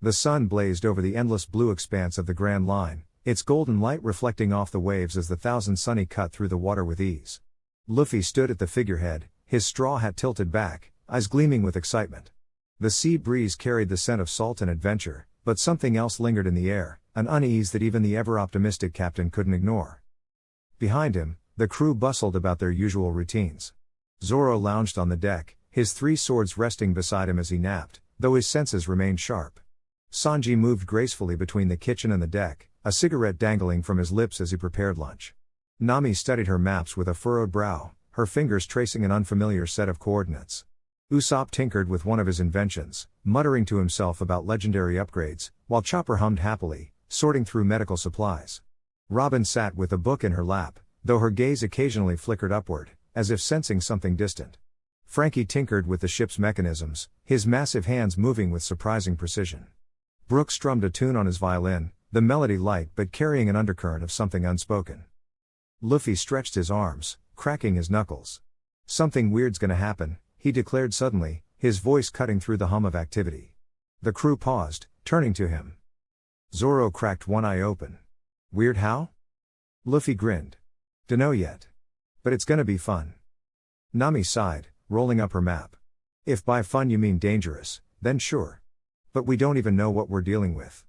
The sun blazed over the endless blue expanse of the Grand Line, its golden light reflecting off the waves as the thousand sunny cut through the water with ease. Luffy stood at the figurehead, his straw hat tilted back, eyes gleaming with excitement. The sea breeze carried the scent of salt and adventure, but something else lingered in the air, an unease that even the ever-optimistic captain couldn't ignore. Behind him, the crew bustled about their usual routines. Zoro lounged on the deck, his 3 swords resting beside him as he napped, though his senses remained sharp. Sanji moved gracefully between the kitchen and the deck, a cigarette dangling from his lips as he prepared lunch. Nami studied her maps with a furrowed brow, her fingers tracing an unfamiliar set of coordinates. Usopp tinkered with one of his inventions, muttering to himself about legendary upgrades, while Chopper hummed happily, sorting through medical supplies. Robin sat with a book in her lap, though her gaze occasionally flickered upward, as if sensing something distant. Frankie tinkered with the ship's mechanisms, his massive hands moving with surprising precision. Brook strummed a tune on his violin, the melody light but carrying an undercurrent of something unspoken. Luffy stretched his arms, cracking his knuckles. "Something weird's gonna happen," he declared suddenly, his voice cutting through the hum of activity. The crew paused, turning to him. Zoro cracked one eye open. "Weird how?" Luffy grinned. "Dunno yet. But it's gonna be fun." Nami sighed, rolling up her map. "If by fun you mean dangerous, then sure. But we don't even know what we're dealing with."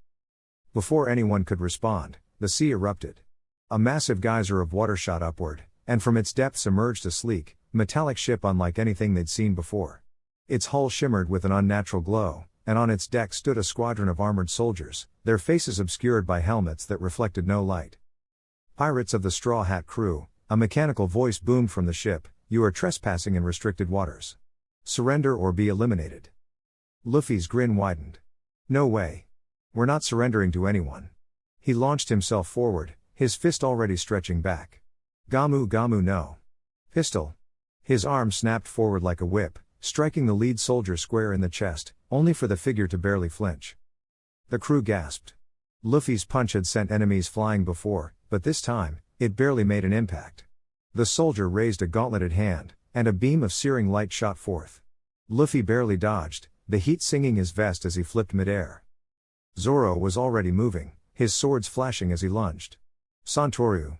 Before anyone could respond, the sea erupted. A massive geyser of water shot upward, and from its depths emerged a sleek, metallic ship unlike anything they'd seen before. Its hull shimmered with an unnatural glow, and on its deck stood a squadron of armored soldiers, their faces obscured by helmets that reflected no light. "Pirates of the Straw Hat crew," a mechanical voice boomed from the ship, "you are trespassing in restricted waters. Surrender or be eliminated." Luffy's grin widened. "No way. We're not surrendering to anyone." He launched himself forward, his fist already stretching back. "Gamu Gamu no. Pistol." His arm snapped forward like a whip, striking the lead soldier square in the chest, only for the figure to barely flinch. The crew gasped. Luffy's punch had sent enemies flying before, but this time, it barely made an impact. The soldier raised a gauntleted hand, and a beam of searing light shot forth. Luffy barely dodged, the heat singing his vest as he flipped midair. Zoro was already moving, his swords flashing as he lunged. "Santoru.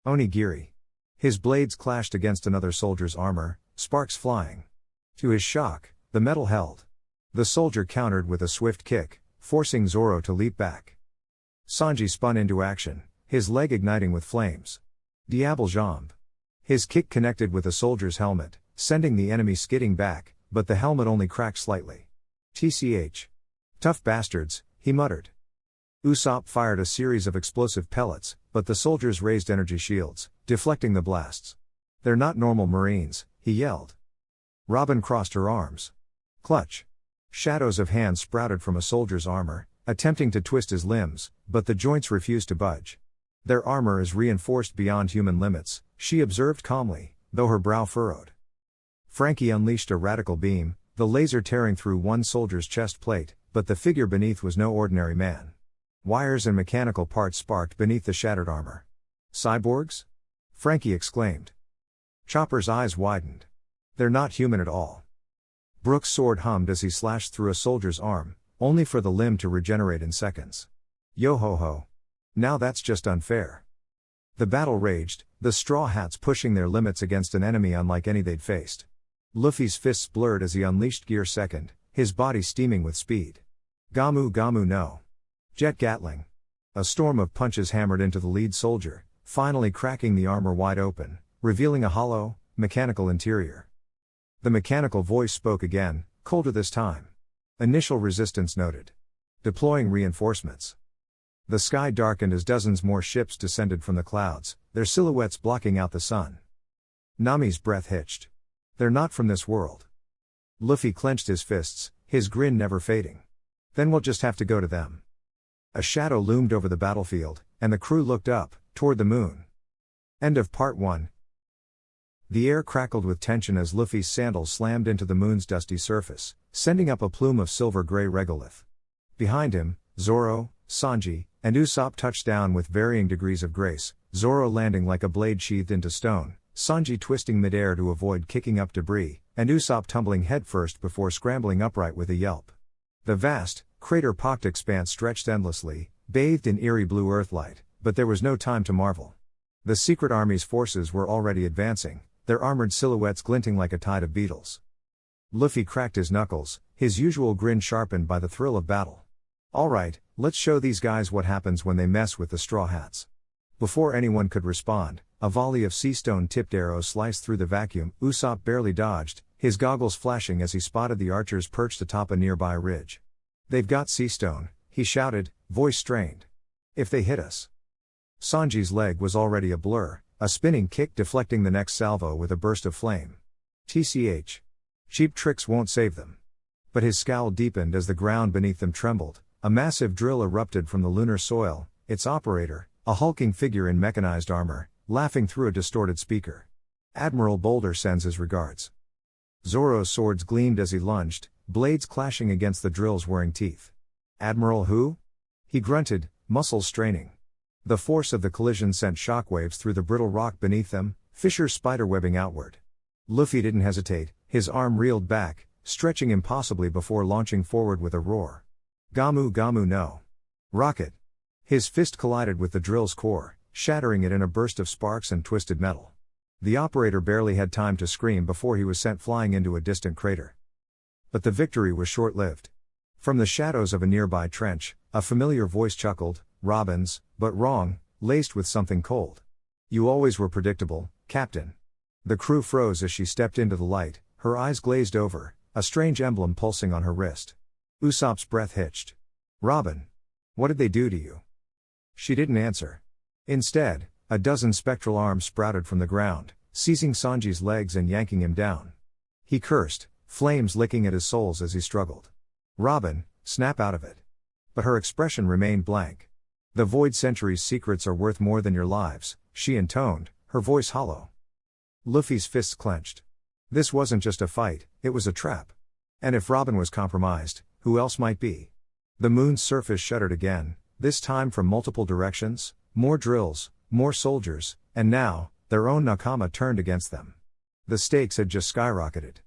Onigiri." His blades clashed against another soldier's armor, sparks flying. To his shock, the metal held. The soldier countered with a swift kick, forcing Zoro to leap back. Sanji spun into action, his leg igniting with flames. Diable Jambe. His kick connected with a soldier's helmet, sending the enemy skidding back, but the helmet only cracked slightly. "TCH. Tough bastards," he muttered. Usopp fired a series of explosive pellets, but the soldiers raised energy shields, deflecting the blasts. "They're not normal Marines," he yelled. Robin crossed her arms. Clutch. Shadows of hands sprouted from a soldier's armor, attempting to twist his limbs, but the joints refused to budge. "Their armor is reinforced beyond human limits," she observed calmly, though her brow furrowed. Frankie unleashed a radical beam, the laser tearing through one soldier's chest plate, but the figure beneath was no ordinary man. Wires and mechanical parts sparked beneath the shattered armor. "Cyborgs?" Frankie exclaimed. Chopper's eyes widened. "They're not human at all." Brook's sword hummed as he slashed through a soldier's arm, only for the limb to regenerate in seconds. "Yo ho ho. Now that's just unfair." The battle raged, the Straw Hats pushing their limits against an enemy unlike any they'd faced. Luffy's fists blurred as he unleashed Gear Second, his body steaming with speed. "Gamu Gamu no. Jet Gatling." A storm of punches hammered into the lead soldier, finally cracking the armor wide open, revealing a hollow, mechanical interior. The mechanical voice spoke again, colder this time. "Initial resistance noted. Deploying reinforcements." The sky darkened as dozens more ships descended from the clouds, their silhouettes blocking out the sun. Nami's breath hitched. "They're not from this world." Luffy clenched his fists, his grin never fading. "Then we'll just have to go to them." A shadow loomed over the battlefield, and the crew looked up, toward the moon. End of Part 1. The air crackled with tension as Luffy's sandals slammed into the moon's dusty surface, sending up a plume of silver-gray regolith. Behind him, Zoro, Sanji, and Usopp touched down with varying degrees of grace, Zoro landing like a blade sheathed into stone, Sanji twisting midair to avoid kicking up debris, and Usopp tumbling headfirst before scrambling upright with a yelp. The vast, Crater-pocked expanse stretched endlessly, bathed in eerie blue earthlight, but there was no time to marvel. The secret army's forces were already advancing, their armored silhouettes glinting like a tide of beetles. Luffy cracked his knuckles, his usual grin sharpened by the thrill of battle. All right, let's show these guys what happens when they mess with the Straw Hats. Before anyone could respond, a volley of sea-stone-tipped arrows sliced through the vacuum. Usopp barely dodged, his goggles flashing as he spotted the archers perched atop a nearby ridge. "They've got sea-stone," he shouted, voice strained. "If they hit us." Sanji's leg was already a blur, a spinning kick deflecting the next salvo with a burst of flame. TCH. Cheap tricks won't save them. But his scowl deepened as the ground beneath them trembled. A massive drill erupted from the lunar soil, its operator, a hulking figure in mechanized armor, laughing through a distorted speaker. "Admiral Boulder sends his regards." Zoro's swords gleamed as he lunged, blades clashing against the drill's whirring teeth. "Admiral who?" he grunted, muscles straining. The force of the collision sent shockwaves through the brittle rock beneath them, fissures spiderwebbing outward. Luffy didn't hesitate, his arm reeled back, stretching impossibly before launching forward with a roar. "Gamu Gamu no. Rocket!" His fist collided with the drill's core, shattering it in a burst of sparks and twisted metal. The operator barely had time to scream before he was sent flying into a distant crater. But the victory was short-lived. From the shadows of a nearby trench, a familiar voice chuckled, "Robin's, but wrong, laced with something cold. You always were predictable, Captain." The crew froze as she stepped into the light, her eyes glazed over, a strange emblem pulsing on her wrist. Usopp's breath hitched. "Robin. What did they do to you?" She didn't answer. Instead, a dozen spectral arms sprouted from the ground, seizing Sanji's legs and yanking him down. He cursed, flames licking at his soles as he struggled. "Robin, snap out of it." But her expression remained blank. "The Void Century's secrets are worth more than your lives," she intoned, her voice hollow. Luffy's fists clenched. This wasn't just a fight, it was a trap. And if Robin was compromised, who else might be? The moon's surface shuddered again, this time from multiple directions, more drills, more soldiers, and now, their own Nakama turned against them. The stakes had just skyrocketed.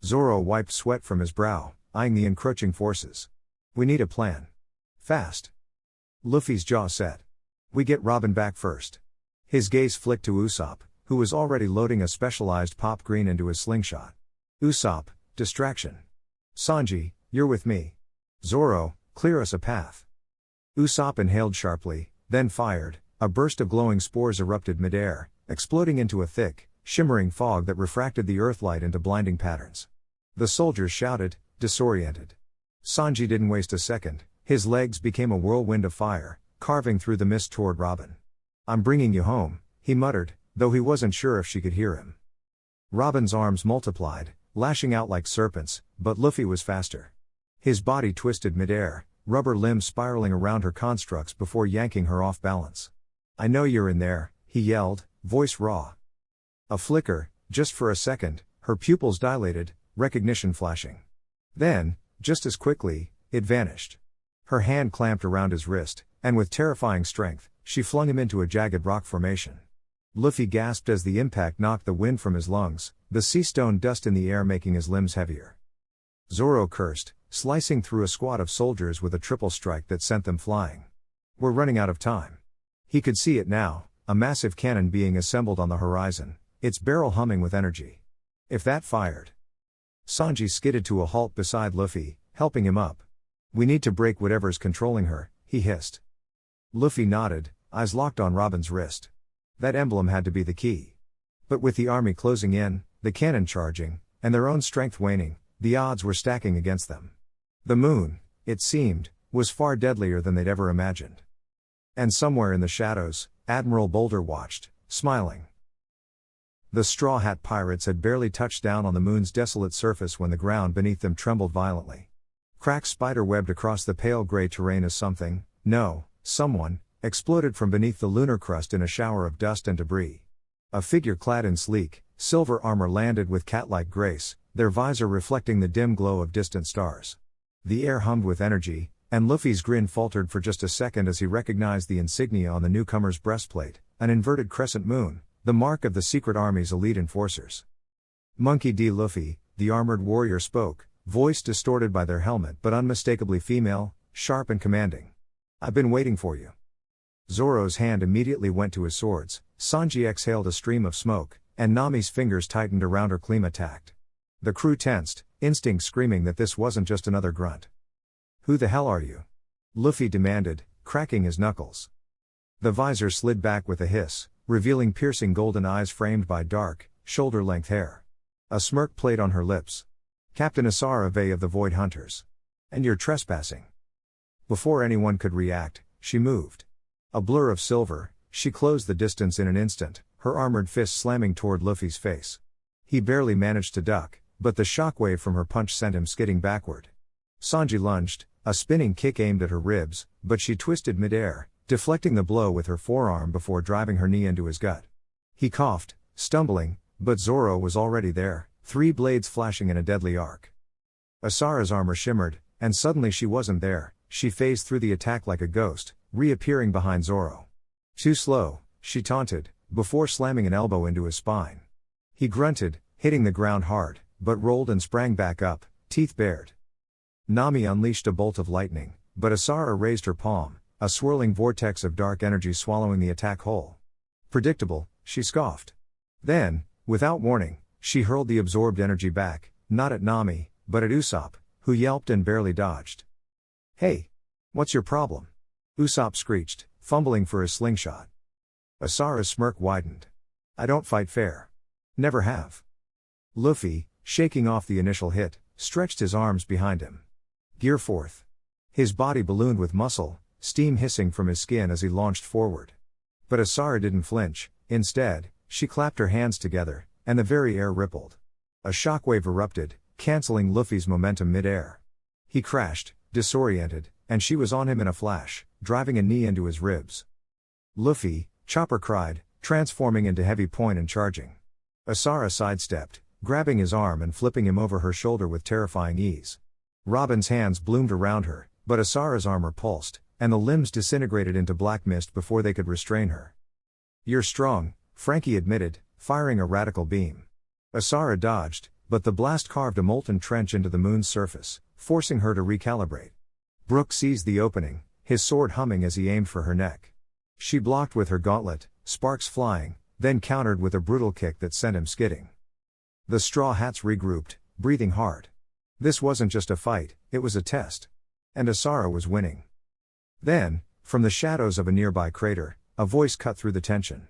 Zoro wiped sweat from his brow, eyeing the encroaching forces. "We need a plan. Fast." Luffy's jaw set. "We get Robin back first." His gaze flicked to Usopp, who was already loading a specialized pop green into his slingshot. "Usopp, distraction. Sanji, you're with me. Zoro, clear us a path." Usopp inhaled sharply, then fired. A burst of glowing spores erupted midair, exploding into a thick, shimmering fog that refracted the earthlight into blinding patterns. The soldiers shouted, disoriented. Sanji didn't waste a second, his legs became a whirlwind of fire, carving through the mist toward Robin. "I'm bringing you home," he muttered, though he wasn't sure if she could hear him. Robin's arms multiplied, lashing out like serpents, but Luffy was faster. His body twisted midair, rubber limbs spiraling around her constructs before yanking her off balance. "I know you're in there," he yelled, voice raw. A flicker, just for a second, her pupils dilated, recognition flashing. Then, just as quickly, it vanished. Her hand clamped around his wrist, and with terrifying strength, she flung him into a jagged rock formation. Luffy gasped as the impact knocked the wind from his lungs, the sea stone dust in the air making his limbs heavier. Zoro cursed, slicing through a squad of soldiers with a triple strike that sent them flying. "We're running out of time." He could see it now, a massive cannon being assembled on the horizon, its barrel humming with energy. If that fired. Sanji skidded to a halt beside Luffy, helping him up. "We need to break whatever's controlling her," he hissed. Luffy nodded, eyes locked on Robin's wrist. That emblem had to be the key. But with the army closing in, the cannon charging, and their own strength waning, the odds were stacking against them. The moon, it seemed, was far deadlier than they'd ever imagined. And somewhere in the shadows, Admiral Boulder watched, smiling. The Straw Hat Pirates had barely touched down on the moon's desolate surface when the ground beneath them trembled violently. Cracks spider-webbed across the pale gray terrain as someone, exploded from beneath the lunar crust in a shower of dust and debris. A figure clad in sleek, silver armor landed with cat-like grace, their visor reflecting the dim glow of distant stars. The air hummed with energy, and Luffy's grin faltered for just a second as he recognized the insignia on the newcomer's breastplate, an inverted crescent moon, the mark of the secret army's elite enforcers. "Monkey D. Luffy," the armored warrior spoke, voice distorted by their helmet but unmistakably female, sharp and commanding. "I've been waiting for you." Zoro's hand immediately went to his swords, Sanji exhaled a stream of smoke, and Nami's fingers tightened around her klima tact. The crew tensed, instinct screaming that this wasn't just another grunt. "Who the hell are you?" Luffy demanded, cracking his knuckles. The visor slid back with a hiss, revealing piercing golden eyes framed by dark, shoulder-length hair. A smirk played on her lips. "Captain Asara Vey of the Void Hunters. And you're trespassing." Before anyone could react, she moved. A blur of silver, she closed the distance in an instant, her armored fist slamming toward Luffy's face. He barely managed to duck, but the shockwave from her punch sent him skidding backward. Sanji lunged, a spinning kick aimed at her ribs, but she twisted midair, deflecting the blow with her forearm before driving her knee into his gut. He coughed, stumbling, but Zoro was already there, 3 blades flashing in a deadly arc. Asara's armor shimmered, and suddenly she wasn't there. She phased through the attack like a ghost, reappearing behind Zoro. "Too slow," she taunted, before slamming an elbow into his spine. He grunted, hitting the ground hard, but rolled and sprang back up, teeth bared. Nami unleashed a bolt of lightning, but Asara raised her palm, a swirling vortex of dark energy swallowing the attack whole. "Predictable," she scoffed. Then, without warning, she hurled the absorbed energy back, not at Nami, but at Usopp, who yelped and barely dodged. "Hey! What's your problem?" Usopp screeched, fumbling for his slingshot. Asara's smirk widened. "I don't fight fair. Never have." Luffy, shaking off the initial hit, stretched his arms behind him. Gear forth. His body ballooned with muscle, steam hissing from his skin as he launched forward. But Asara didn't flinch. Instead, she clapped her hands together, and the very air rippled. A shockwave erupted, canceling Luffy's momentum mid-air. He crashed, disoriented, and she was on him in a flash, driving a knee into his ribs. "Luffy," Chopper cried, transforming into heavy point and charging. Asara sidestepped, grabbing his arm and flipping him over her shoulder with terrifying ease. Robin's hands bloomed around her, but Asara's armor pulsed, and the limbs disintegrated into black mist before they could restrain her. "You're strong," Frankie admitted, firing a radical beam. Asara dodged, but the blast carved a molten trench into the moon's surface, forcing her to recalibrate. Brook seized the opening, his sword humming as he aimed for her neck. She blocked with her gauntlet, sparks flying, then countered with a brutal kick that sent him skidding. The Straw Hats regrouped, breathing hard. This wasn't just a fight, it was a test. And Asara was winning. Then, from the shadows of a nearby crater, a voice cut through the tension.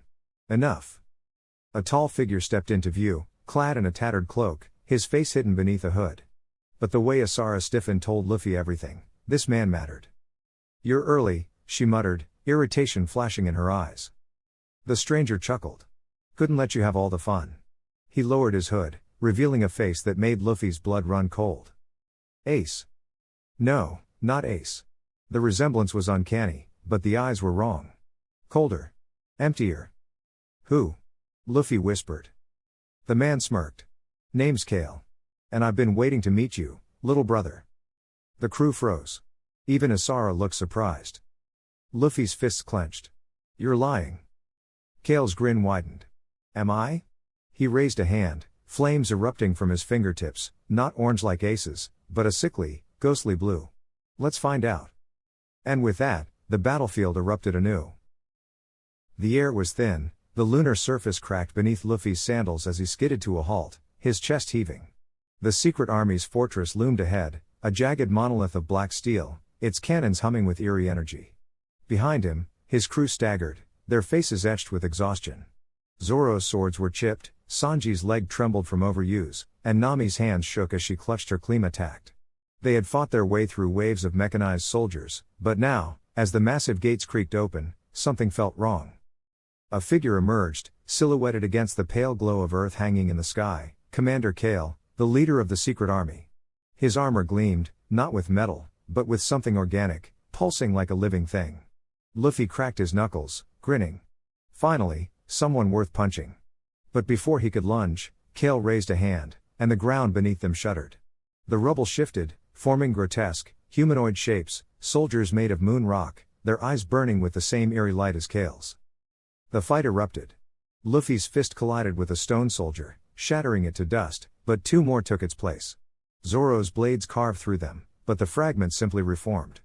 "Enough." A tall figure stepped into view, clad in a tattered cloak, his face hidden beneath a hood. But the way Asara stiffened told Luffy everything. This man mattered. "You're early," she muttered, irritation flashing in her eyes. The stranger chuckled. "Couldn't let you have all the fun." He lowered his hood, revealing a face that made Luffy's blood run cold. "Ace." No, not Ace. The resemblance was uncanny, but the eyes were wrong. Colder. Emptier. "Who?" Luffy whispered. The man smirked. "Name's Kale. And I've been waiting to meet you, little brother." The crew froze. Even Asara looked surprised. Luffy's fists clenched. "You're lying." Kale's grin widened. "Am I?" He raised a hand, flames erupting from his fingertips, not orange like Ace's, but a sickly, ghostly blue. "Let's find out." And with that, the battlefield erupted anew. The air was thin, the lunar surface cracked beneath Luffy's sandals as he skidded to a halt, his chest heaving. The secret army's fortress loomed ahead, a jagged monolith of black steel, its cannons humming with eerie energy. Behind him, his crew staggered, their faces etched with exhaustion. Zoro's swords were chipped, Sanji's leg trembled from overuse, and Nami's hands shook as she clutched her klima tact. They had fought their way through waves of mechanized soldiers, but now, as the massive gates creaked open, something felt wrong. A figure emerged, silhouetted against the pale glow of earth hanging in the sky, Commander Kale, the leader of the secret army. His armor gleamed, not with metal, but with something organic, pulsing like a living thing. Luffy cracked his knuckles, grinning. Finally, someone worth punching. But before he could lunge, Kale raised a hand, and the ground beneath them shuddered. The rubble shifted, forming grotesque, humanoid shapes, soldiers made of moon rock, their eyes burning with the same eerie light as Kale's. The fight erupted. Luffy's fist collided with a stone soldier, shattering it to dust, but 2 more took its place. Zoro's blades carved through them, but the fragments simply reformed.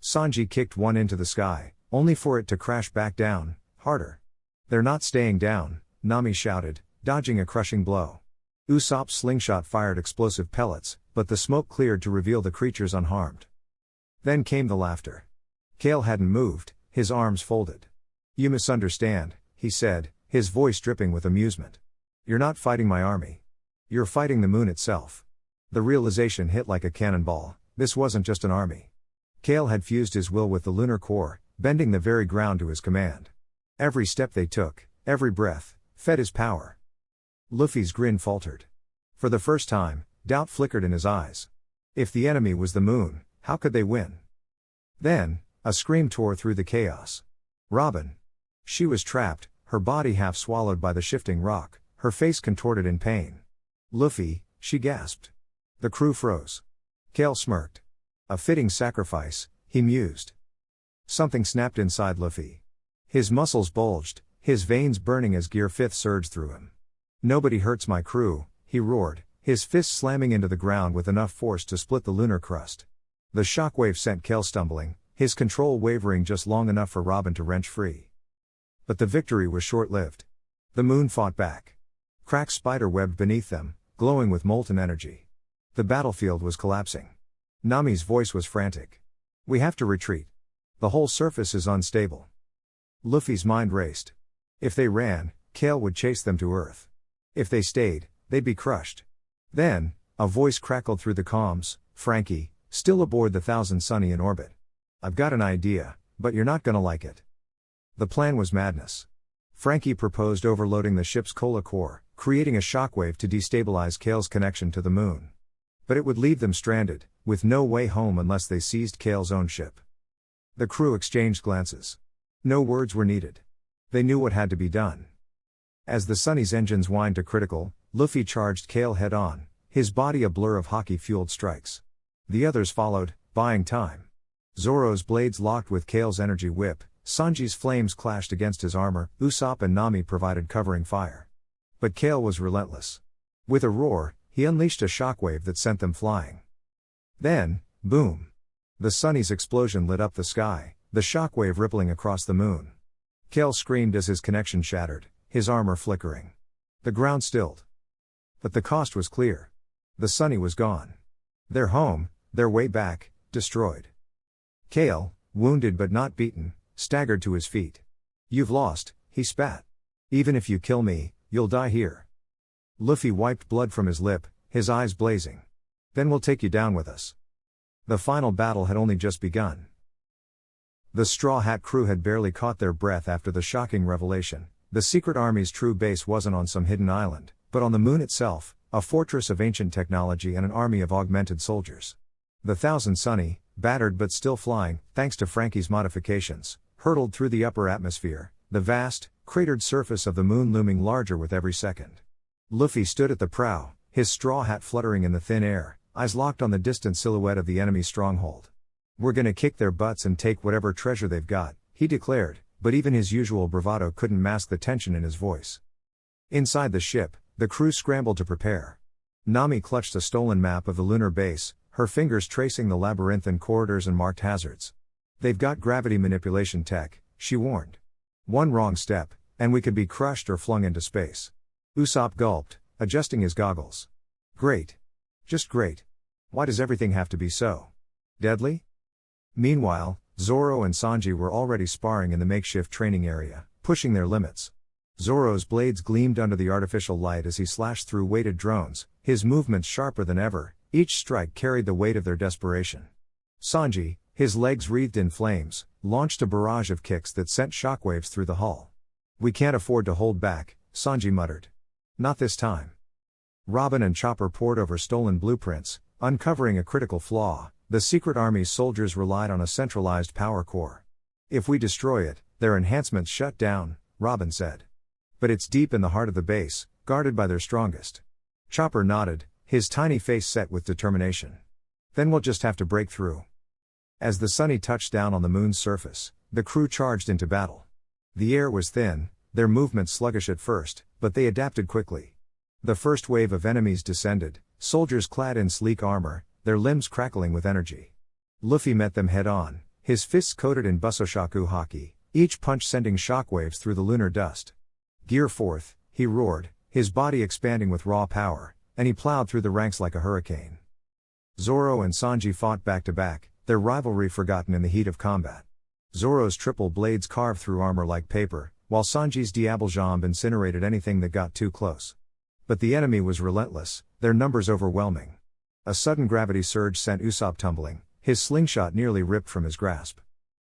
Sanji kicked one into the sky, only for it to crash back down, harder. "They're not staying down," Nami shouted, dodging a crushing blow. Usopp's slingshot fired explosive pellets, but the smoke cleared to reveal the creatures unharmed. Then came the laughter. Kale hadn't moved, his arms folded. "You misunderstand," he said, his voice dripping with amusement. "You're not fighting my army. You're fighting the moon itself." The realization hit like a cannonball: this wasn't just an army. Kale had fused his will with the lunar core, bending the very ground to his command. Every step they took, every breath, fed his power. Luffy's grin faltered. For the first time, doubt flickered in his eyes. If the enemy was the moon, how could they win? Then, a scream tore through the chaos. Robin. She was trapped, her body half swallowed by the shifting rock, her face contorted in pain. "Luffy," she gasped. The crew froze. Kale smirked. "A fitting sacrifice," he mused. Something snapped inside Luffy. His muscles bulged, his veins burning as Gear 5 surged through him. "Nobody hurts my crew," he roared, his fist slamming into the ground with enough force to split the lunar crust. The shockwave sent Kale stumbling, his control wavering just long enough for Robin to wrench free. But the victory was short-lived. The moon fought back. Cracks spider-webbed beneath them, glowing with molten energy. The battlefield was collapsing. Nami's voice was frantic. "We have to retreat. The whole surface is unstable." Luffy's mind raced. If they ran, Kale would chase them to Earth. If they stayed, they'd be crushed. Then, a voice crackled through the comms: "Frankie, still aboard the Thousand Sunny in orbit. I've got an idea, but you're not gonna like it." The plan was madness. Frankie proposed overloading the ship's cola core, creating a shockwave to destabilize Kale's connection to the moon. But it would leave them stranded, with no way home unless they seized Kale's own ship. The crew exchanged glances. No words were needed. They knew what had to be done. As the Sunny's engines whined to critical, Luffy charged Kale head-on, his body a blur of hockey-fueled strikes. The others followed, buying time. Zoro's blades locked with Kale's energy whip, Sanji's flames clashed against his armor, Usopp and Nami provided covering fire. But Kale was relentless. With a roar, he unleashed a shockwave that sent them flying. Then, boom! The Sunny's explosion lit up the sky, the shockwave rippling across the moon. Kale screamed as his connection shattered, his armor flickering. The ground stilled. But the cost was clear. The Sunny was gone. Their home, their way back, destroyed. Kale, wounded but not beaten, staggered to his feet. "You've lost," he spat. "Even if you kill me, you'll die here." Luffy wiped blood from his lip, his eyes blazing. "Then we'll take you down with us." The final battle had only just begun. The Straw Hat crew had barely caught their breath after the shocking revelation. The Secret Army's true base wasn't on some hidden island, but on the moon itself, a fortress of ancient technology and an army of augmented soldiers. The Thousand Sunny, battered but still flying, thanks to Frankie's modifications, hurtled through the upper atmosphere, the vast, cratered surface of the moon looming larger with every second. Luffy stood at the prow, his straw hat fluttering in the thin air, eyes locked on the distant silhouette of the enemy stronghold. "We're gonna kick their butts and take whatever treasure they've got," he declared, but even his usual bravado couldn't mask the tension in his voice. Inside the ship, the crew scrambled to prepare. Nami clutched a stolen map of the lunar base, her fingers tracing the labyrinthine corridors and marked hazards. "They've got gravity manipulation tech," she warned. "One wrong step, and we could be crushed or flung into space." Usopp gulped, adjusting his goggles. "Great. Just great. Why does everything have to be so deadly?" Meanwhile, Zoro and Sanji were already sparring in the makeshift training area, pushing their limits. Zoro's blades gleamed under the artificial light as he slashed through weighted drones, his movements sharper than ever, each strike carried the weight of their desperation. Sanji, his legs wreathed in flames, launched a barrage of kicks that sent shockwaves through the hull. "We can't afford to hold back," Sanji muttered. "Not this time." Robin and Chopper pored over stolen blueprints, uncovering a critical flaw. The Secret Army's soldiers relied on a centralized power core. "If we destroy it, their enhancements shut down," Robin said. "But it's deep in the heart of the base, guarded by their strongest." Chopper nodded, his tiny face set with determination. "Then we'll just have to break through." As the Sunny touched down on the moon's surface, the crew charged into battle. The air was thin, their movements sluggish at first, but they adapted quickly. The first wave of enemies descended, soldiers clad in sleek armor, their limbs crackling with energy. Luffy met them head-on, his fists coated in Busoshaku haki, each punch sending shockwaves through the lunar dust. "Gear forth," he roared, his body expanding with raw power, and he plowed through the ranks like a hurricane. Zoro and Sanji fought back to back, their rivalry forgotten in the heat of combat. Zoro's triple blades carved through armor like paper, while Sanji's Diable Jambe incinerated anything that got too close. But the enemy was relentless, their numbers overwhelming. A sudden gravity surge sent Usopp tumbling, his slingshot nearly ripped from his grasp.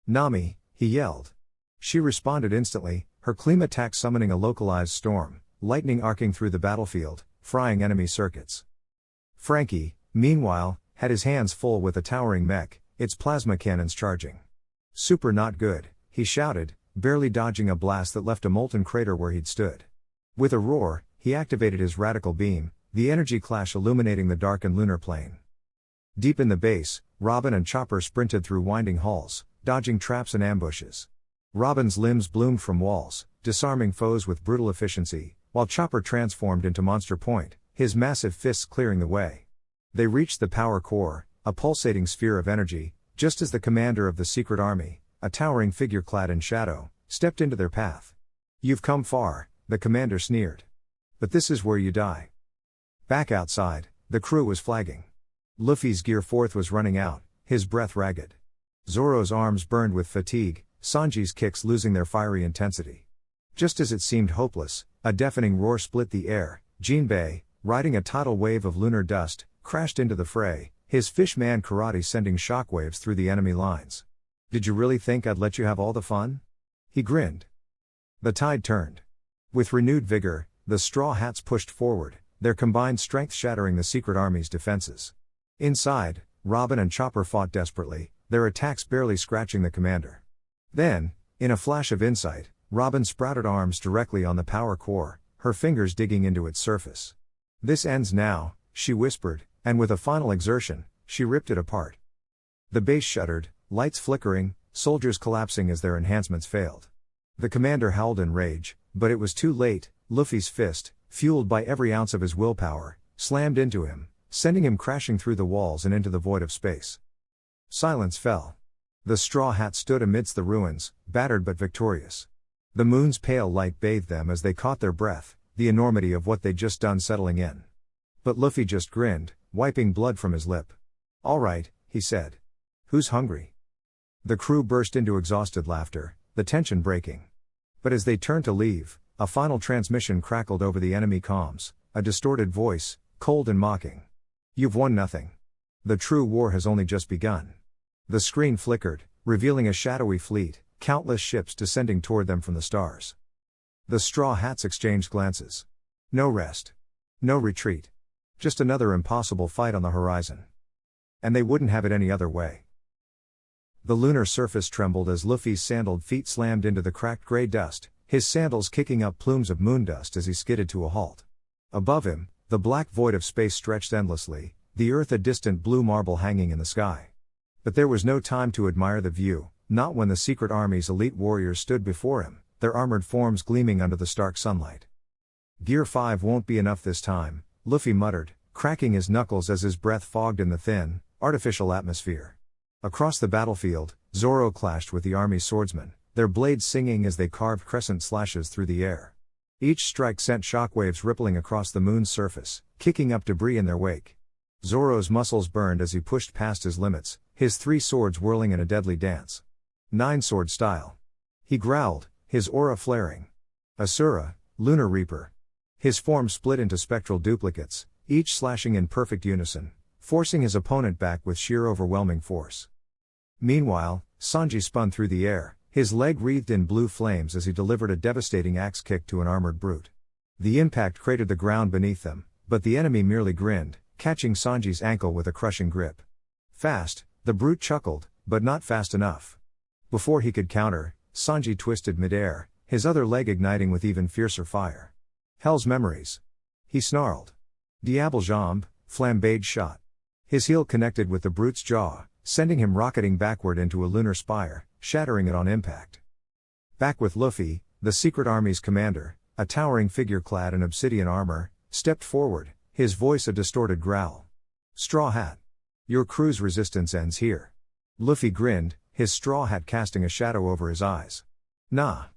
"Nami," he yelled. She responded instantly, her Kleem attack summoning a localized storm, lightning arcing through the battlefield, frying enemy circuits. Frankie, meanwhile, had his hands full with a towering mech, its plasma cannons charging. "Super not good," he shouted, barely dodging a blast that left a molten crater where he'd stood. With a roar, he activated his radical beam, the energy clash illuminating the darkened lunar plane. Deep in the base, Robin and Chopper sprinted through winding halls, dodging traps and ambushes. Robin's limbs bloomed from walls, disarming foes with brutal efficiency, while Chopper transformed into Monster Point, his massive fists clearing the way. They reached the power core, a pulsating sphere of energy, just as the commander of the secret army, a towering figure clad in shadow, stepped into their path. "You've come far," the commander sneered. "But this is where you die." Back outside, the crew was flagging. Luffy's gear fourth was running out, his breath ragged. Zoro's arms burned with fatigue, Sanji's kicks losing their fiery intensity. Just as it seemed hopeless, a deafening roar split the air. Jinbei, riding a tidal wave of lunar dust, crashed into the fray, his fishman karate sending shockwaves through the enemy lines. "Did you really think I'd let you have all the fun?" He grinned. The tide turned. With renewed vigor, the Straw Hats pushed forward, their combined strength shattering the secret army's defenses. Inside, Robin and Chopper fought desperately, their attacks barely scratching the commander. Then, in a flash of insight, Robin sprouted arms directly on the power core, her fingers digging into its surface. "This ends now," she whispered, and with a final exertion, she ripped it apart. The base shuddered, lights flickering, soldiers collapsing as their enhancements failed. The commander howled in rage, but it was too late. Luffy's fist, fueled by every ounce of his willpower, slammed into him, sending him crashing through the walls and into the void of space. Silence fell. The Straw Hats stood amidst the ruins, battered but victorious. The moon's pale light bathed them as they caught their breath, the enormity of what they'd just done settling in. But Luffy just grinned, wiping blood from his lip. "All right," he said. "Who's hungry?" The crew burst into exhausted laughter, the tension breaking. But as they turned to leave, a final transmission crackled over the enemy comms, a distorted voice, cold and mocking. "You've won nothing. The true war has only just begun." The screen flickered, revealing a shadowy fleet, countless ships descending toward them from the stars. The Straw Hats exchanged glances. No rest. No retreat. Just another impossible fight on the horizon. And they wouldn't have it any other way. The lunar surface trembled as Luffy's sandaled feet slammed into the cracked gray dust, his sandals kicking up plumes of moon dust as he skidded to a halt. Above him, the black void of space stretched endlessly, the earth a distant blue marble hanging in the sky. But there was no time to admire the view, not when the secret army's elite warriors stood before him, their armored forms gleaming under the stark sunlight. "Gear 5 won't be enough this time," Luffy muttered, cracking his knuckles as his breath fogged in the thin, artificial atmosphere. Across the battlefield, Zoro clashed with the army's swordsmen, their blades singing as they carved crescent slashes through the air. Each strike sent shockwaves rippling across the moon's surface, kicking up debris in their wake. Zoro's muscles burned as he pushed past his limits, his three swords whirling in a deadly dance. Nine-sword style. He growled, his aura flaring. Asura, Lunar Reaper. His form split into spectral duplicates, each slashing in perfect unison, forcing his opponent back with sheer overwhelming force. Meanwhile, Sanji spun through the air, his leg wreathed in blue flames as he delivered a devastating axe kick to an armored brute. The impact cratered the ground beneath them, but the enemy merely grinned, catching Sanji's ankle with a crushing grip. "Fast," the brute chuckled, but not fast enough. Before he could counter, Sanji twisted midair, his other leg igniting with even fiercer fire. "Hell's memories." He snarled. Diable Jambe, flambéed shot. His heel connected with the brute's jaw, sending him rocketing backward into a lunar spire, shattering it on impact. Back with Luffy, the secret army's commander, a towering figure clad in obsidian armor, stepped forward, his voice a distorted growl. Straw Hat. Your crew's resistance ends here. Luffy grinned, his straw hat casting a shadow over his eyes. Nah.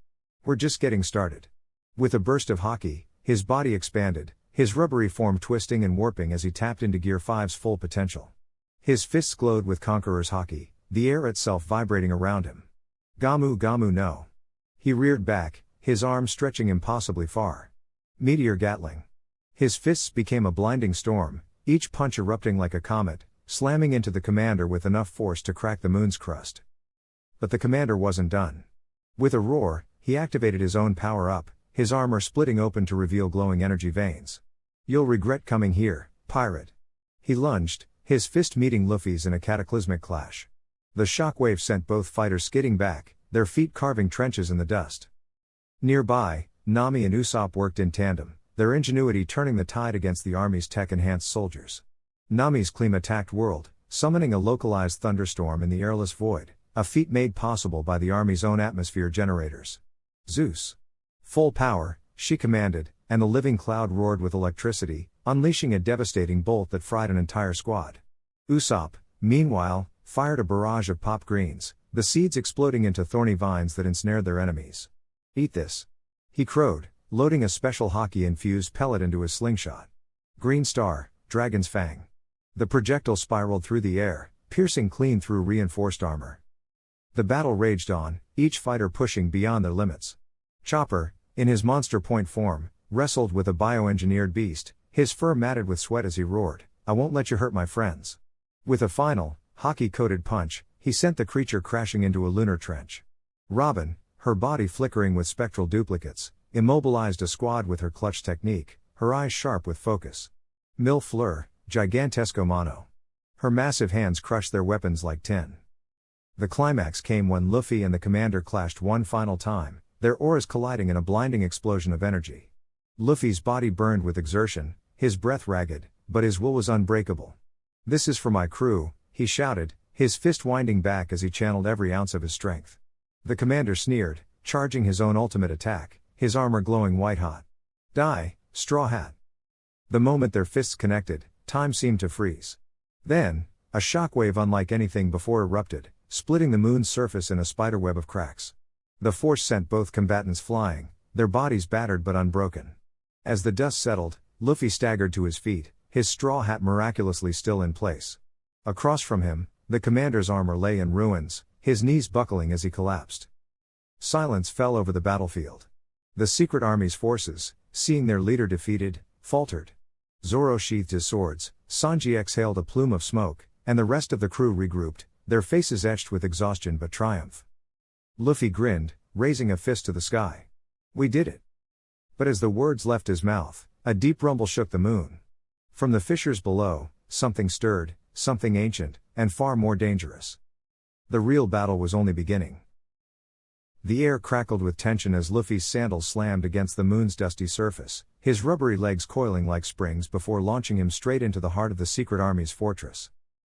We're just getting started. With a burst of haki, his body expanded, his rubbery form twisting and warping as he tapped into Gear 5's full potential. His fists glowed with Conqueror's haki, the air itself vibrating around him. Gamu Gamu no. He reared back, his arms stretching impossibly far. Meteor Gatling. His fists became a blinding storm, each punch erupting like a comet, slamming into the commander with enough force to crack the moon's crust. But the commander wasn't done. With a roar, he activated his own power-up, his armor splitting open to reveal glowing energy veins. You'll regret coming here, pirate. He lunged, his fist meeting Luffy's in a cataclysmic clash. The shockwave sent both fighters skidding back, their feet carving trenches in the dust. Nearby, Nami and Usopp worked in tandem, their ingenuity turning the tide against the army's tech-enhanced soldiers. Nami's Kleem attacked World, summoning a localized thunderstorm in the airless void, a feat made possible by the army's own atmosphere generators. Zeus. Full power, she commanded, and the living cloud roared with electricity, unleashing a devastating bolt that fried an entire squad. Usopp, meanwhile, fired a barrage of pop greens, the seeds exploding into thorny vines that ensnared their enemies. Eat this. He crowed, loading a special haki-infused pellet into his slingshot. Green Star, Dragon's Fang. The projectile spiraled through the air, piercing clean through reinforced armor. The battle raged on, each fighter pushing beyond their limits. Chopper, in his monster point form, wrestled with a bioengineered beast, his fur matted with sweat as he roared, "I won't let you hurt my friends." With a final, haki-coated punch, he sent the creature crashing into a lunar trench. Robin, her body flickering with spectral duplicates, immobilized a squad with her clutch technique, her eyes sharp with focus. Mille Fleur, Gigantesco Mano. Her massive hands crushed their weapons like tin. The climax came when Luffy and the commander clashed one final time, their auras colliding in a blinding explosion of energy. Luffy's body burned with exertion, his breath ragged, but his will was unbreakable. "This is for my crew," he shouted, his fist winding back as he channeled every ounce of his strength. The commander sneered, charging his own ultimate attack, his armor glowing white-hot. "Die, Straw Hat." The moment their fists connected, time seemed to freeze. Then, a shockwave unlike anything before erupted, splitting the moon's surface in a spiderweb of cracks. The force sent both combatants flying, their bodies battered but unbroken. As the dust settled, Luffy staggered to his feet, his straw hat miraculously still in place. Across from him, the commander's armor lay in ruins, his knees buckling as he collapsed. Silence fell over the battlefield. The secret army's forces, seeing their leader defeated, faltered. Zoro sheathed his swords, Sanji exhaled a plume of smoke, and the rest of the crew regrouped, their faces etched with exhaustion but triumph. Luffy grinned, raising a fist to the sky. "We did it." But as the words left his mouth, a deep rumble shook the moon. From the fissures below, something stirred, something ancient, and far more dangerous. The real battle was only beginning. The air crackled with tension as Luffy's sandals slammed against the moon's dusty surface, his rubbery legs coiling like springs before launching him straight into the heart of the secret army's fortress.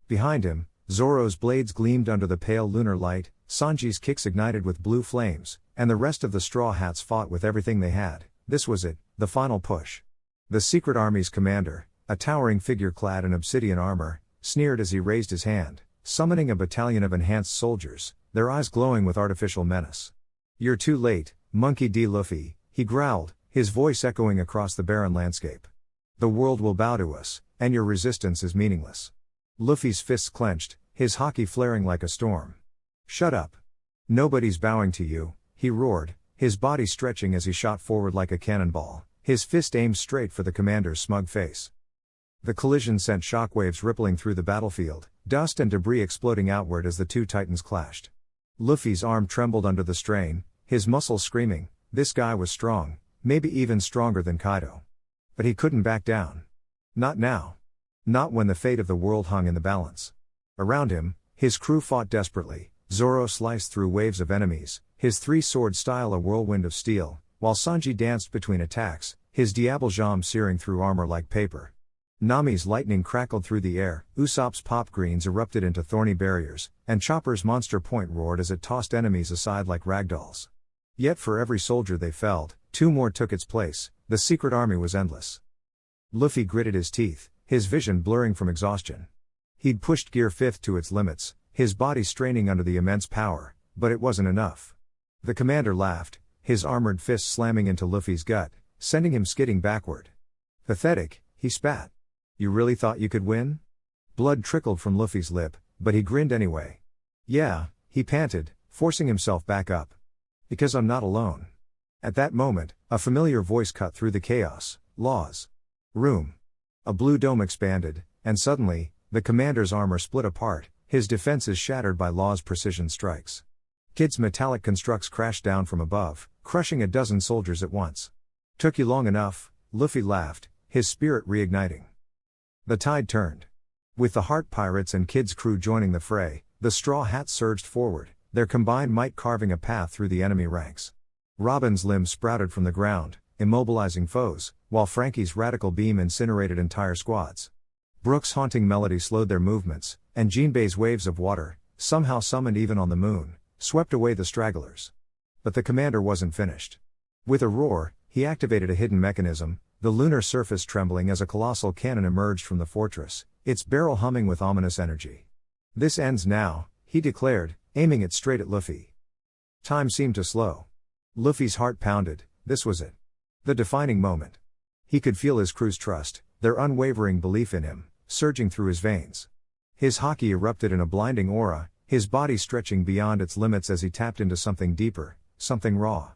Behind him, Zoro's blades gleamed under the pale lunar light, Sanji's kicks ignited with blue flames, and the rest of the Straw Hats fought with everything they had. This was it, the final push. The secret army's commander, a towering figure clad in obsidian armor, sneered as he raised his hand, summoning a battalion of enhanced soldiers, their eyes glowing with artificial menace. "You're too late, Monkey D. Luffy," he growled, his voice echoing across the barren landscape. "The world will bow to us, and your resistance is meaningless." Luffy's fists clenched, his haki flaring like a storm. "Shut up. Nobody's bowing to you," he roared, his body stretching as he shot forward like a cannonball, his fist aimed straight for the commander's smug face. The collision sent shockwaves rippling through the battlefield, dust and debris exploding outward as the two titans clashed. Luffy's arm trembled under the strain, his muscles screaming, this guy was strong, maybe even stronger than Kaido. But he couldn't back down. Not now. Not when the fate of the world hung in the balance. Around him, his crew fought desperately. Zoro sliced through waves of enemies, his three-sword style a whirlwind of steel, while Sanji danced between attacks, his diable jam searing through armor like paper. Nami's lightning crackled through the air, Usopp's pop greens erupted into thorny barriers, and Chopper's monster point roared as it tossed enemies aside like ragdolls. Yet for every soldier they felled, two more took its place. The secret army was endless. Luffy gritted his teeth, his vision blurring from exhaustion. He'd pushed Gear 5th to its limits, his body straining under the immense power, but it wasn't enough. The commander laughed, his armored fist slamming into Luffy's gut, sending him skidding backward. Pathetic, he spat. You really thought you could win? Blood trickled from Luffy's lip, but he grinned anyway. Yeah, he panted, forcing himself back up. Because I'm not alone. At that moment, a familiar voice cut through the chaos. Law's room. A blue dome expanded, and suddenly, the commander's armor split apart, his defenses shattered by Law's precision strikes. Kid's metallic constructs crashed down from above, crushing a dozen soldiers at once. Took you long enough, Luffy laughed, his spirit reigniting. The tide turned. With the Heart Pirates and Kid's crew joining the fray, the Straw Hats surged forward, their combined might carving a path through the enemy ranks. Robin's limbs sprouted from the ground, immobilizing foes, while Frankie's radical beam incinerated entire squads. Brook's haunting melody slowed their movements, and Jinbei's waves of water, somehow summoned even on the moon, swept away the stragglers. But the commander wasn't finished. With a roar, he activated a hidden mechanism, the lunar surface trembling as a colossal cannon emerged from the fortress, its barrel humming with ominous energy. This ends now, he declared, aiming it straight at Luffy. Time seemed to slow. Luffy's heart pounded, this was it. The defining moment. He could feel his crew's trust, their unwavering belief in him, surging through his veins. His haki erupted in a blinding aura, his body stretching beyond its limits as he tapped into something deeper, something raw.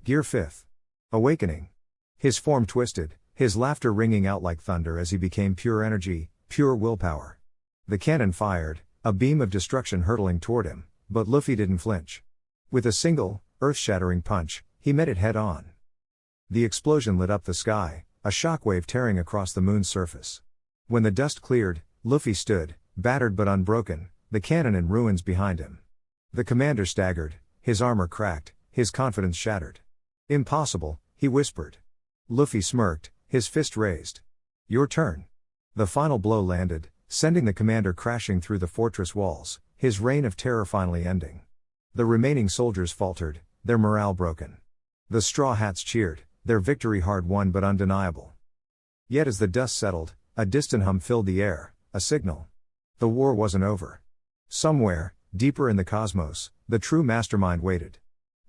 Gear 5th. Awakening. His form twisted, his laughter ringing out like thunder as he became pure energy, pure willpower. The cannon fired, a beam of destruction hurtling toward him, but Luffy didn't flinch. With a single, earth-shattering punch, he met it head-on. The explosion lit up the sky, a shockwave tearing across the moon's surface. When the dust cleared, Luffy stood, battered but unbroken, the cannon in ruins behind him. The commander staggered, his armor cracked, his confidence shattered. Impossible, he whispered. Luffy smirked, his fist raised. Your turn. The final blow landed, sending the commander crashing through the fortress walls, his reign of terror finally ending. The remaining soldiers faltered, their morale broken. The Straw Hats cheered, their victory hard-won but undeniable. Yet as the dust settled, a distant hum filled the air, a signal. The war wasn't over. Somewhere, deeper in the cosmos, the true mastermind waited.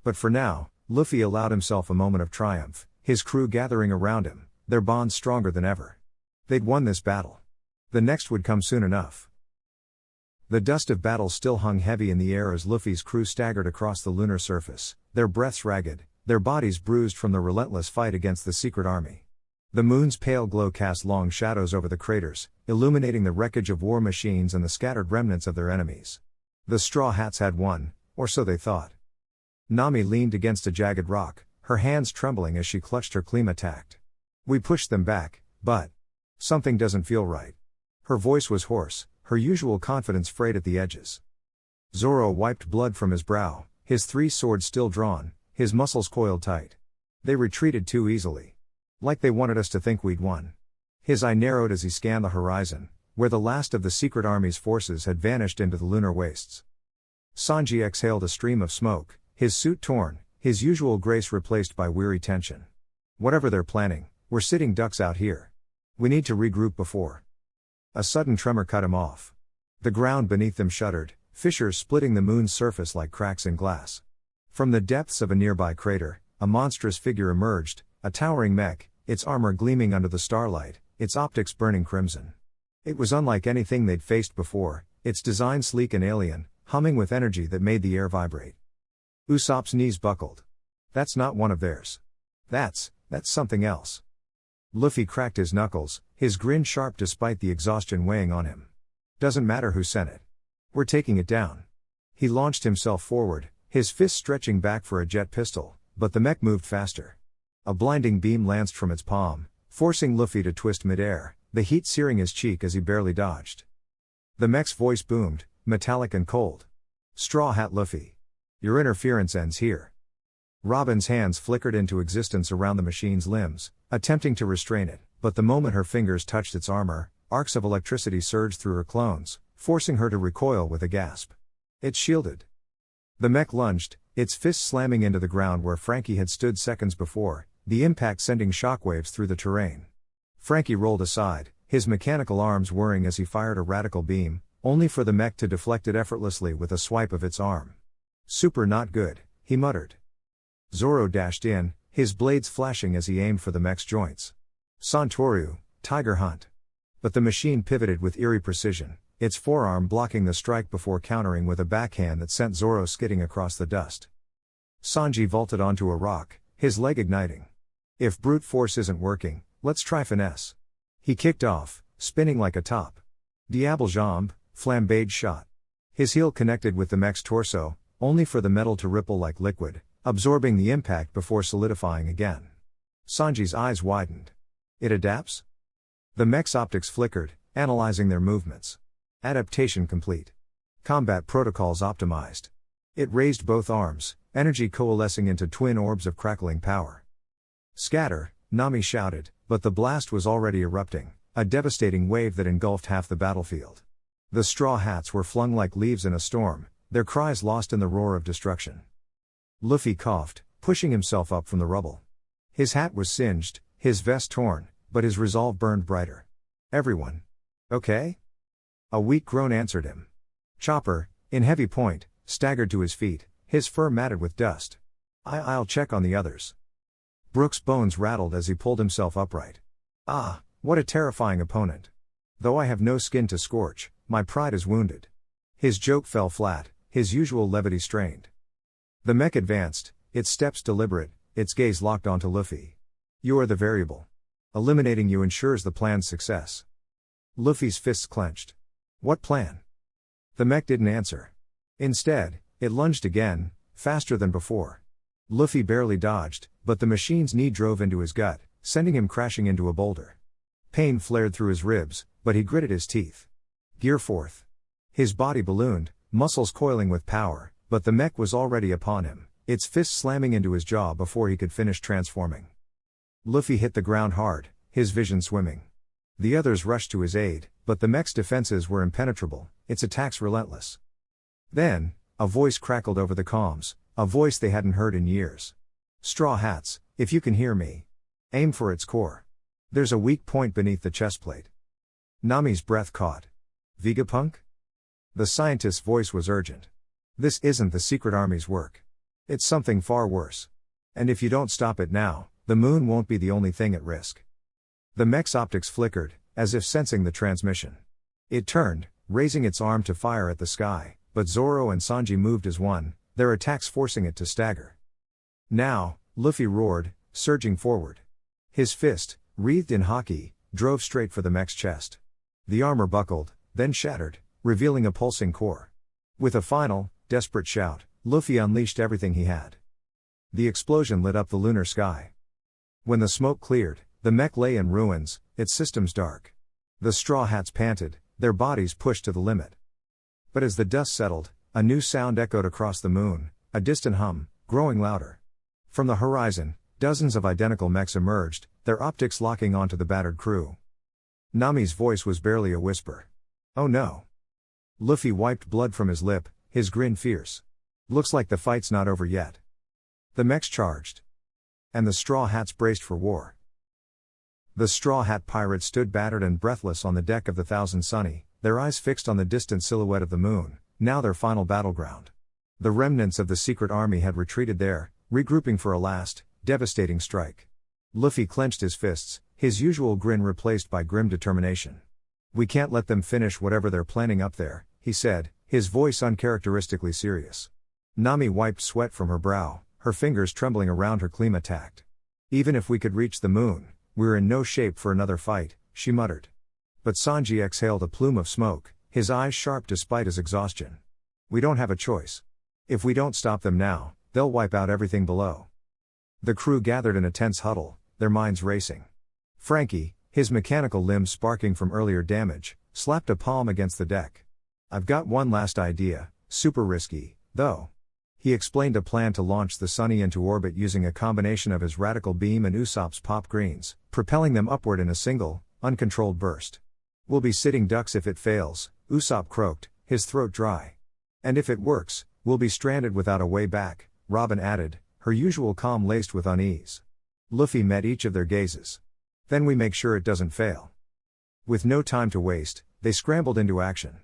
But for now, Luffy allowed himself a moment of triumph, his crew gathering around him, their bonds stronger than ever. They'd won this battle. The next would come soon enough. The dust of battle still hung heavy in the air as Luffy's crew staggered across the lunar surface, their breaths ragged, their bodies bruised from the relentless fight against the secret army. The moon's pale glow cast long shadows over the craters, illuminating the wreckage of war machines and the scattered remnants of their enemies. The Straw Hats had won, or so they thought. Nami leaned against a jagged rock, her hands trembling as she clutched her klima tact. We pushed them back, but something doesn't feel right. Her voice was hoarse, her usual confidence frayed at the edges. Zoro wiped blood from his brow, his three swords still drawn, his muscles coiled tight. They retreated too easily. Like they wanted us to think we'd won. His eye narrowed as he scanned the horizon, where the last of the secret army's forces had vanished into the lunar wastes. Sanji exhaled a stream of smoke, his suit torn, his usual grace replaced by weary tension. Whatever they're planning, we're sitting ducks out here. We need to regroup before. A sudden tremor cut him off. The ground beneath them shuddered, fissures splitting the moon's surface like cracks in glass. From the depths of a nearby crater, a monstrous figure emerged, a towering mech, its armor gleaming under the starlight, its optics burning crimson. It was unlike anything they'd faced before, its design sleek and alien, humming with energy that made the air vibrate. Usopp's knees buckled. That's not one of theirs. That's something else. Luffy cracked his knuckles, his grin sharp despite the exhaustion weighing on him. Doesn't matter who sent it. We're taking it down. He launched himself forward, his fist stretching back for a jet pistol, but the mech moved faster. A blinding beam lanced from its palm, forcing Luffy to twist midair, the heat searing his cheek as he barely dodged. The mech's voice boomed, metallic and cold. Straw Hat Luffy. Your interference ends here. Robin's hands flickered into existence around the machine's limbs, attempting to restrain it, but the moment her fingers touched its armor, arcs of electricity surged through her clones, forcing her to recoil with a gasp. It shielded. The mech lunged, its fist slamming into the ground where Frankie had stood seconds before, the impact sending shockwaves through the terrain. Frankie rolled aside, his mechanical arms whirring as he fired a radical beam, only for the mech to deflect it effortlessly with a swipe of its arm. Super not good, he muttered. Zoro dashed in, his blades flashing as he aimed for the mech's joints. Santoru, Tiger Hunt. But the machine pivoted with eerie precision, its forearm blocking the strike before countering with a backhand that sent Zoro skidding across the dust. Sanji vaulted onto a rock, his leg igniting. If brute force isn't working, let's try finesse. He kicked off, spinning like a top. Diable jambe, flambéed shot. His heel connected with the mech's torso, only for the metal to ripple like liquid, absorbing the impact before solidifying again. Sanji's eyes widened. It adapts? The mech's optics flickered, analyzing their movements. Adaptation complete. Combat protocols optimized. It raised both arms, energy coalescing into twin orbs of crackling power. Scatter, Nami shouted, but the blast was already erupting, a devastating wave that engulfed half the battlefield. The straw hats were flung like leaves in a storm, their cries lost in the roar of destruction. Luffy coughed, pushing himself up from the rubble. His hat was singed, his vest torn, but his resolve burned brighter. Everyone. Okay? A weak groan answered him. Chopper, in heavy point, staggered to his feet, his fur matted with dust. I'll check on the others. Brook's bones rattled as he pulled himself upright. Ah, what a terrifying opponent. Though I have no skin to scorch, my pride is wounded. His joke fell flat, his usual levity strained. The mech advanced, its steps deliberate, its gaze locked onto Luffy. You are the variable. Eliminating you ensures the plan's success. Luffy's fists clenched. What plan? The mech didn't answer. Instead, it lunged again, faster than before. Luffy barely dodged, but the machine's knee drove into his gut, sending him crashing into a boulder. Pain flared through his ribs, but he gritted his teeth. Gear forth. His body ballooned, muscles coiling with power, but the mech was already upon him, its fists slamming into his jaw before he could finish transforming. Luffy hit the ground hard, his vision swimming. The others rushed to his aid, but the mech's defenses were impenetrable, its attacks relentless. Then, a voice crackled over the comms, a voice they hadn't heard in years. Straw hats, if you can hear me. Aim for its core. There's a weak point beneath the chestplate. Nami's breath caught. Vegapunk? The scientist's voice was urgent. This isn't the secret army's work. It's something far worse. And if you don't stop it now, the moon won't be the only thing at risk. The mech's optics flickered, as if sensing the transmission. It turned, raising its arm to fire at the sky, but Zoro and Sanji moved as one, their attacks forcing it to stagger. Now, Luffy roared, surging forward. His fist, wreathed in haki, drove straight for the mech's chest. The armor buckled, then shattered, revealing a pulsing core. With a final, desperate shout, Luffy unleashed everything he had. The explosion lit up the lunar sky. When the smoke cleared, the mech lay in ruins, its systems dark. The straw hats panted, their bodies pushed to the limit. But as the dust settled, a new sound echoed across the moon, a distant hum, growing louder. From the horizon, dozens of identical mechs emerged, their optics locking onto the battered crew. Nami's voice was barely a whisper. Oh no. Luffy wiped blood from his lip, his grin fierce. Looks like the fight's not over yet. The mechs charged. And the straw hats braced for war. The straw hat pirates stood battered and breathless on the deck of the Thousand Sunny, their eyes fixed on the distant silhouette of the moon, now their final battleground. The remnants of the secret army had retreated there, regrouping for a last, devastating strike. Luffy clenched his fists, his usual grin replaced by grim determination. We can't let them finish whatever they're planning up there, he said, his voice uncharacteristically serious. Nami wiped sweat from her brow, her fingers trembling around her klima tact. Even if we could reach the moon, we're in no shape for another fight, she muttered. But Sanji exhaled a plume of smoke, his eyes sharp despite his exhaustion. We don't have a choice. If we don't stop them now, they'll wipe out everything below. The crew gathered in a tense huddle, their minds racing. Frankie, his mechanical limbs sparking from earlier damage, slapped a palm against the deck. I've got one last idea, super risky, though. He explained a plan to launch the Sunny into orbit using a combination of his radical beam and Usopp's pop greens, propelling them upward in a single, uncontrolled burst. We'll be sitting ducks if it fails, Usopp croaked, his throat dry. And if it works, we'll be stranded without a way back, Robin added, her usual calm laced with unease. Luffy met each of their gazes. Then we make sure it doesn't fail. With no time to waste, they scrambled into action.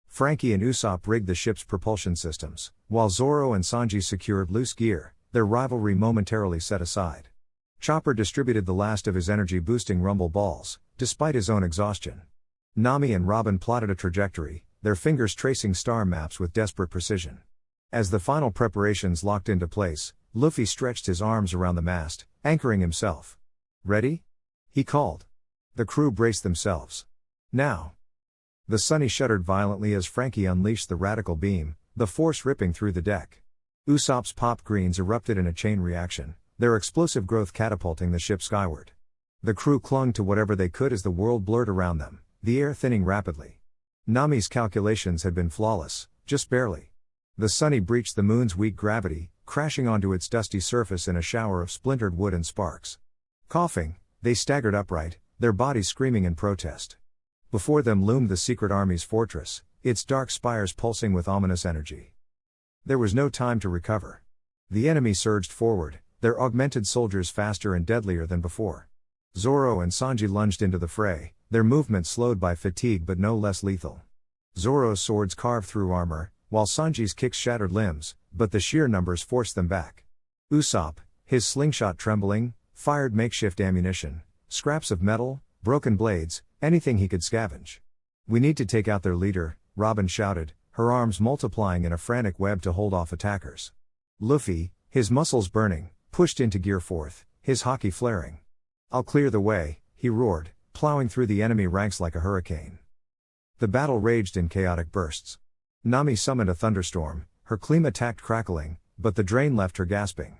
Frankie and Usopp rigged the ship's propulsion systems, while Zoro and Sanji secured loose gear, their rivalry momentarily set aside. Chopper distributed the last of his energy-boosting rumble balls, despite his own exhaustion. Nami and Robin plotted a trajectory, their fingers tracing star maps with desperate precision. As the final preparations locked into place, Luffy stretched his arms around the mast, anchoring himself. "Ready?" he called. The crew braced themselves. "Now!" The Sunny shuddered violently as Frankie unleashed the radical beam, the force ripping through the deck. Usopp's pop greens erupted in a chain reaction, their explosive growth catapulting the ship skyward. The crew clung to whatever they could as the world blurred around them, the air thinning rapidly. Nami's calculations had been flawless, just barely. The Sunny breached the moon's weak gravity, crashing onto its dusty surface in a shower of splintered wood and sparks. Coughing, they staggered upright, their bodies screaming in protest. Before them loomed the secret army's fortress, its dark spires pulsing with ominous energy. There was no time to recover. The enemy surged forward, their augmented soldiers faster and deadlier than before. Zoro and Sanji lunged into the fray, their movement slowed by fatigue but no less lethal. Zoro's swords carved through armor, while Sanji's kicks shattered limbs, but the sheer numbers forced them back. Usopp, his slingshot trembling, fired makeshift ammunition, scraps of metal, broken blades, anything he could scavenge. "We need to take out their leader," Robin shouted, her arms multiplying in a frantic web to hold off attackers. Luffy, his muscles burning, pushed into gear fourth, his haki flaring. "I'll clear the way," he roared, plowing through the enemy ranks like a hurricane. The battle raged in chaotic bursts. Nami summoned a thunderstorm, her Klima attacked crackling, but the drain left her gasping.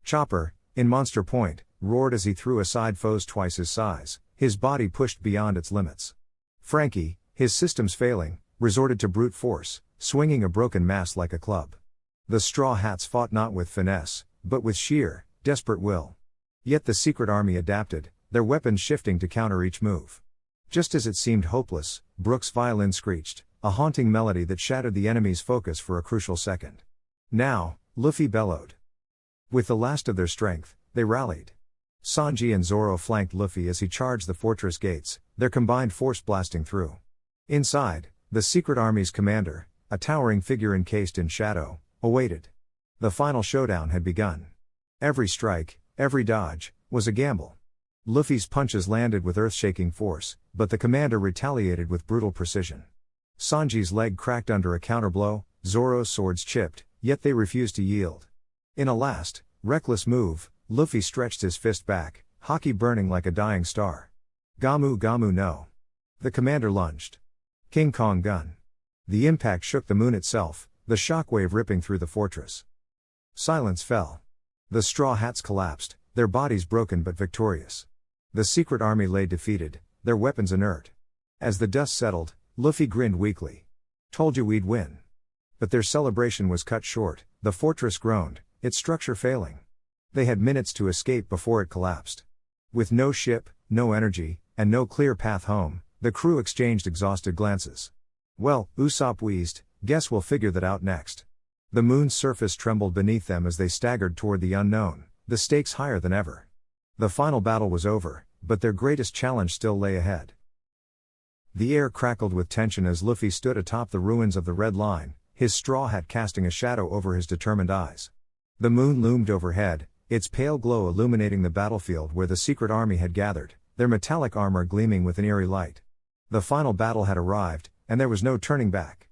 Chopper, in Monster Point, roared as he threw aside foes twice his size, his body pushed beyond its limits. Frankie, his systems failing, resorted to brute force, swinging a broken mast like a club. The Straw Hats fought not with finesse, but with sheer, desperate will. Yet the secret army adapted, their weapons shifting to counter each move. Just as it seemed hopeless, Brook's violin screeched, a haunting melody that shattered the enemy's focus for a crucial second. "Now," Luffy bellowed. With the last of their strength, they rallied. Sanji and Zoro flanked Luffy as he charged the fortress gates, their combined force blasting through. Inside, the secret army's commander, a towering figure encased in shadow, awaited. The final showdown had begun. Every strike, every dodge, was a gamble. Luffy's punches landed with earth-shaking force, but the commander retaliated with brutal precision. Sanji's leg cracked under a counterblow, Zoro's swords chipped, yet they refused to yield. In a last, reckless move, Luffy stretched his fist back, haki burning like a dying star. "Gamu Gamu no." The commander lunged. King Kong gun. The impact shook the moon itself, the shockwave ripping through the fortress. Silence fell. The Straw Hats collapsed, their bodies broken but victorious. The secret army lay defeated, their weapons inert. As the dust settled, Luffy grinned weakly. "Told you we'd win." But their celebration was cut short, the fortress groaned, its structure failing. They had minutes to escape before it collapsed. With no ship, no energy, and no clear path home, the crew exchanged exhausted glances. "Well," Usopp wheezed, "guess we'll figure that out next." The moon's surface trembled beneath them as they staggered toward the unknown, the stakes higher than ever. The final battle was over, but their greatest challenge still lay ahead. The air crackled with tension as Luffy stood atop the ruins of the Red Line, his straw hat casting a shadow over his determined eyes. The moon loomed overhead, its pale glow illuminating the battlefield where the secret army had gathered, their metallic armor gleaming with an eerie light. The final battle had arrived, and there was no turning back.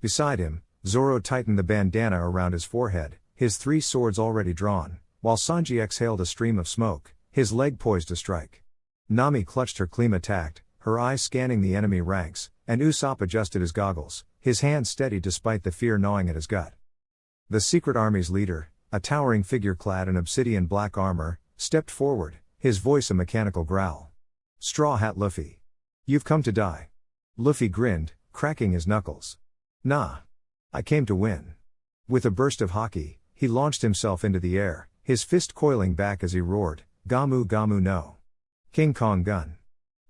Beside him, Zoro tightened the bandana around his forehead, his three swords already drawn, while Sanji exhaled a stream of smoke, his leg poised to strike. Nami clutched her Klima tact, her eyes scanning the enemy ranks, and Usopp adjusted his goggles, his hands steady despite the fear gnawing at his gut. The secret army's leader, a towering figure clad in obsidian black armor, stepped forward, his voice a mechanical growl. "Straw Hat Luffy. You've come to die." Luffy grinned, cracking his knuckles. "Nah. I came to win." With a burst of haki, he launched himself into the air, his fist coiling back as he roared, "Gamu Gamu no." King Kong gun.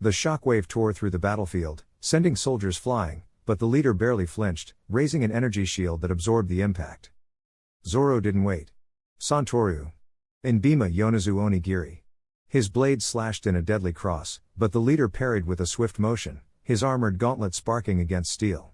The shockwave tore through the battlefield, sending soldiers flying, but the leader barely flinched, raising an energy shield that absorbed the impact. Zoro didn't wait. "Santoru. In Bima Yonezu Onigiri." His blade slashed in a deadly cross, but the leader parried with a swift motion, his armored gauntlet sparking against steel.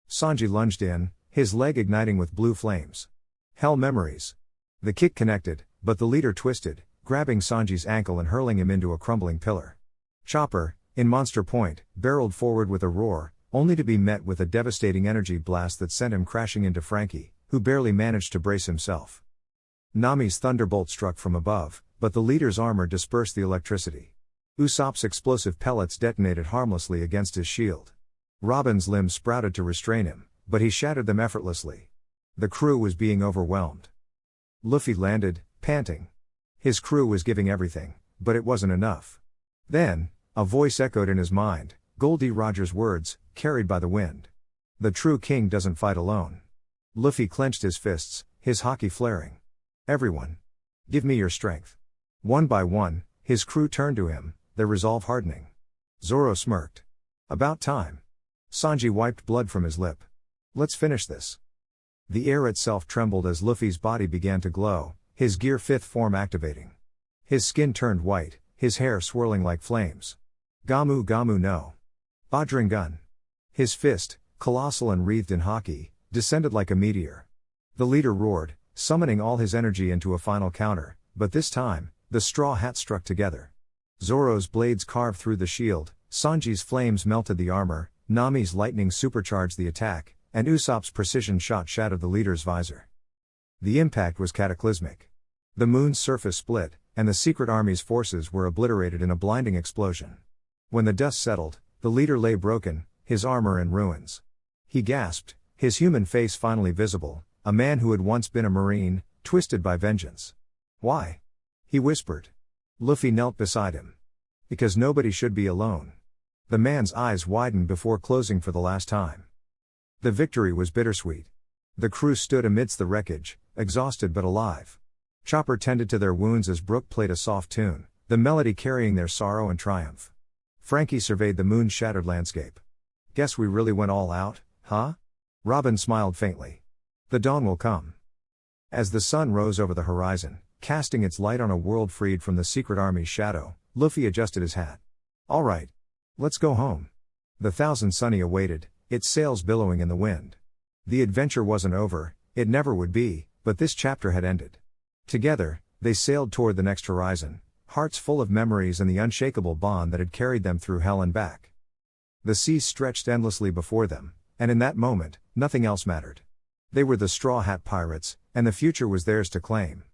Sanji lunged in, his leg igniting with blue flames. Hell memories. The kick connected, but the leader twisted, grabbing Sanji's ankle and hurling him into a crumbling pillar. Chopper, in Monster Point, barreled forward with a roar, only to be met with a devastating energy blast that sent him crashing into Franky, who barely managed to brace himself. Nami's thunderbolt struck from above, but the leader's armor dispersed the electricity. Usopp's explosive pellets detonated harmlessly against his shield. Robin's limbs sprouted to restrain him, but he shattered them effortlessly. The crew was being overwhelmed. Luffy landed, panting. His crew was giving everything, but it wasn't enough. Then, a voice echoed in his mind, Goldie Roger's words, carried by the wind. The true king doesn't fight alone. Luffy clenched his fists, his haki flaring. Everyone. Give me your strength. One by one, his crew turned to him, their resolve hardening. Zoro smirked. About time. Sanji wiped blood from his lip. Let's finish this. The air itself trembled as Luffy's body began to glow, his gear fifth form activating. His skin turned white, his hair swirling like flames. Gamu Gamu no. Bajrangun. His fist, colossal and wreathed in haki, descended like a meteor. The leader roared, summoning all his energy into a final counter, but this time, the straw hat struck together. Zoro's blades carved through the shield, Sanji's flames melted the armor, Nami's lightning supercharged the attack, and Usopp's precision shot shattered the leader's visor. The impact was cataclysmic. The moon's surface split, and the secret army's forces were obliterated in a blinding explosion. When the dust settled, the leader lay broken, his armor in ruins. He gasped, his human face finally visible, a man who had once been a marine, twisted by vengeance. Why? He whispered. Luffy knelt beside him. Because nobody should be alone. The man's eyes widened before closing for the last time. The victory was bittersweet. The crew stood amidst the wreckage, exhausted but alive. Chopper tended to their wounds as Brook played a soft tune, the melody carrying their sorrow and triumph. Franky surveyed the moon-shattered landscape. Guess we really went all out, huh? Robin smiled faintly. The dawn will come. As the sun rose over the horizon, casting its light on a world freed from the secret army's shadow, Luffy adjusted his hat. All right. Let's go home. The Thousand Sunny awaited, its sails billowing in the wind. The adventure wasn't over, it never would be, but this chapter had ended. Together, they sailed toward the next horizon, hearts full of memories and the unshakable bond that had carried them through hell and back. The seas stretched endlessly before them, and in that moment, nothing else mattered. They were the Straw Hat Pirates, and the future was theirs to claim.